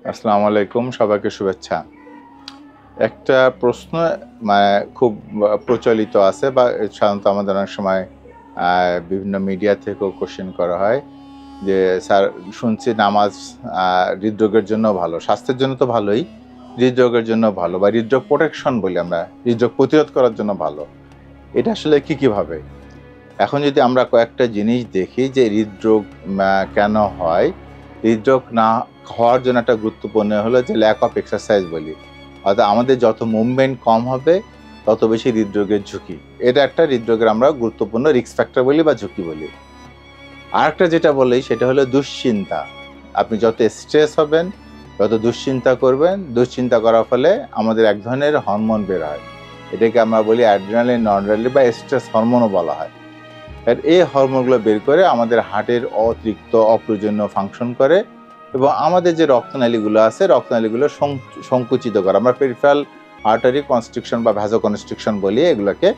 আসসালামু আলাইকুম, সবাইকে শুভেচ্ছা। একটা প্রশ্ন খুব প্রচলিত আছে বা সাধারণত আমাদের অনেক সময় বিভিন্ন মিডিয়া থেকেও কোশ্চেন করা হয় যে, স্যার শুনছি নামাজ হৃদরোগের জন্য ভালো। স্বাস্থ্যের জন্য তো ভালোই, হৃদরোগের জন্য ভালো বা হৃদরোগ প্রোটেকশন বলি আমরা, হৃদরোগ প্রতিরোধ করার জন্য ভালো। এটা আসলে কি ভাবে? এখন যদি আমরা কয়েকটা জিনিস দেখি যে হৃদরোগ কেন হয়? হৃদরোগ না হওয়ার জন্য একটা গুরুত্বপূর্ণ হলো যে ল্যাক অফ এক্সারসাইজ বলি। অর্থাৎ আমাদের যত মুভমেন্ট কম হবে তত বেশি হৃদরোগের ঝুঁকি। এটা একটা হৃদরোগের আমরা গুরুত্বপূর্ণ রিস্ক ফ্যাক্টর বলি বা ঝুঁকি বলি। আরেকটা যেটা বলি সেটা হলো দুশ্চিন্তা। আপনি যত স্ট্রেস হবেন, যত দুশ্চিন্তা করবেন, দুশ্চিন্তা করার ফলে আমাদের এক ধরনের হরমোন বের হয়। এটাকে আমরা বলি অ্যাড্রিনালিন, নরড্রিনালিন বা স্ট্রেস হরমোনও বলা হয়। আর এই হরমোনগুলো বের করে আমাদের হার্টের অতিরিক্ত অপ্রয়োজনীয় ফাংশন করে এবং আমাদের যে রক্তনালীগুলো আছে রক্তনালীগুলো সংকুচিত করে। আমরা পেরিফেরাল আর্টারি কনস্ট্রিকশন বা ভ্যাসোকনস্ট্রিকশন বলি এগুলোকে।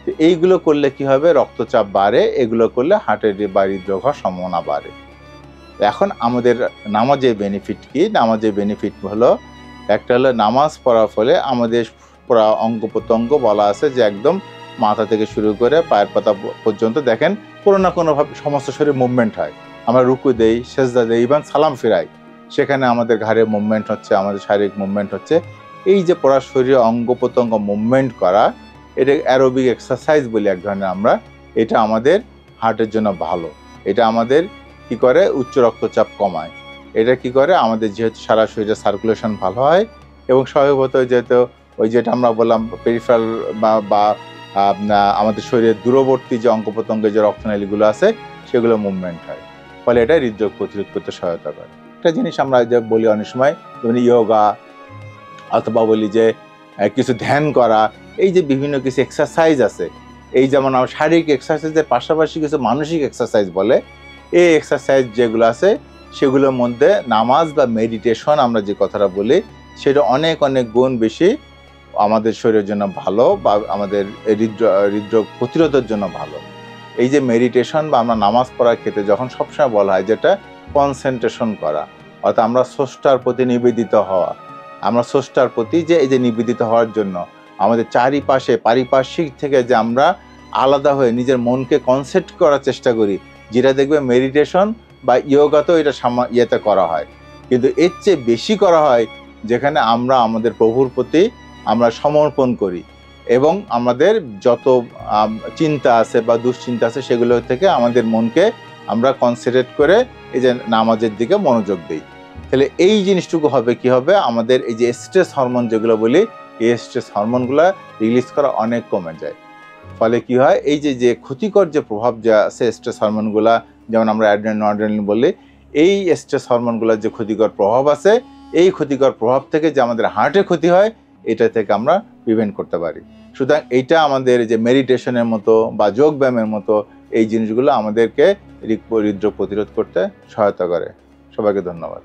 তো এইগুলো করলে কি হবে? রক্তচাপ বাড়ে, এগুলো করলে হার্টের বা হৃদরোগ হওয়ার সম্ভাবনা বাড়ে। এখন আমাদের নামাজের বেনিফিট কি? নামাজের বেনিফিট হলো, একটা হলো নামাজ পড়ার ফলে আমাদের পুরা অঙ্গ প্রত্যঙ্গ বলা আছে যে একদম মাথা থেকে শুরু করে পায়ের পাতা পর্যন্ত দেখেন কোনো না কোনোভাবে সমস্ত শরীর মুভমেন্ট হয়। আমরা রুকু দেই, সেজদা দেই, ইভেন সালাম ফিরাই, সেখানে আমাদের ঘাড়ের মুভমেন্ট হচ্ছে, আমাদের শারীরিক মুভমেন্ট হচ্ছে। এই যে পুরা শরীরে অঙ্গ প্রত্যঙ্গ মুভমেন্ট করা, এটা অ্যারোবিক এক্সারসাইজ বলি এক ধরনের আমরা। এটা আমাদের হার্টের জন্য ভালো। এটা আমাদের কি করে? উচ্চ রক্তচাপ কমায়। এটা কি করে? আমাদের যেহেতু সারা শরীরে সার্কুলেশন ভালো হয় এবং স্বভাবত যেহেতু ওই যেটা আমরা বললাম পেরিফেরাল বা আমাদের শরীরের দূরবর্তী যে অঙ্গ প্রত্যঙ্গের যে রক্তনালীগুলো আছে সেগুলো মুভমেন্ট হয়, ফলে এটা হৃদরোগ প্রতিরোধ করতে সহায়তা করে। একটা জিনিস আমরা যে বলি অনেক সময়, যেমন ইয়োগা, অথবা বলি যে কিছু ধ্যান করা, এই যে বিভিন্ন কিছু এক্সারসাইজ আছে, এই যেমন আমার শারীরিক এক্সারসাইজের পাশাপাশি কিছু মানসিক এক্সারসাইজ বলে, এই এক্সারসাইজ যেগুলো আছে সেগুলোর মধ্যে নামাজ বা মেডিটেশন আমরা যে কথাটা বলি সেটা অনেক অনেক গুণ বেশি আমাদের শরীরের জন্য ভালো বা আমাদের হৃদরোগ প্রতিরোধের জন্য ভালো। এই যে মেডিটেশন বা আমরা নামাজ পড়ার ক্ষেত্রে যখন সবসময় বলা হয় যেটা কনসেন্ট্রেশন করা, অর্থাৎ আমরা স্রষ্টার প্রতি নিবেদিত হওয়া। আমরা স্রষ্টার প্রতি যে এই যে নিবেদিত হওয়ার জন্য আমাদের চারিপাশে পারিপার্শ্বিক থেকে যে আমরা আলাদা হয়ে নিজের মনকে কনসেন্ট্রেট করার চেষ্টা করি, যেটা দেখবে মেডিটেশন বা ইয়োগাতেও এটা ইয়েতে করা হয়, কিন্তু এর চেয়ে বেশি করা হয় যেখানে আমরা আমাদের প্রভুর প্রতি আমরা সমর্পণ করি এবং আমাদের যত চিন্তা আছে বা দুশ্চিন্তা আছে সেগুলো থেকে আমাদের মনকে আমরা কনসেন্ট্রেট করে এই যে নামাজের দিকে মনোযোগ দিই। তাহলে এই জিনিসটুকু হবে কি হবে? আমাদের এই যে স্ট্রেস হরমোন যেগুলো বলি, এই স্ট্রেস হরমোনগুলো রিলিজ করা অনেক কমে যায়। ফলে কি হয়? এই যে ক্ষতিকর যে প্রভাব যে আছে স্ট্রেস হরমোনগুলা, যেমন আমরা অ্যাড্রিনালিন, নরড্রিনালিন বলি, এই স্ট্রেস হরমোনগুলোর যে ক্ষতিকর প্রভাব আছে, এই ক্ষতিকর প্রভাব থেকে যে আমাদের হার্টের ক্ষতি হয়, এটা থেকে আমরা প্রিভেন্ট করতে পারি। সুতরাং এইটা আমাদের যে মেডিটেশনের মতো বা যোগব্যায়ামের মতো এই জিনিসগুলো আমাদেরকে হৃদরোগ প্রতিরোধ করতে সহায়তা করে। সবাইকে ধন্যবাদ।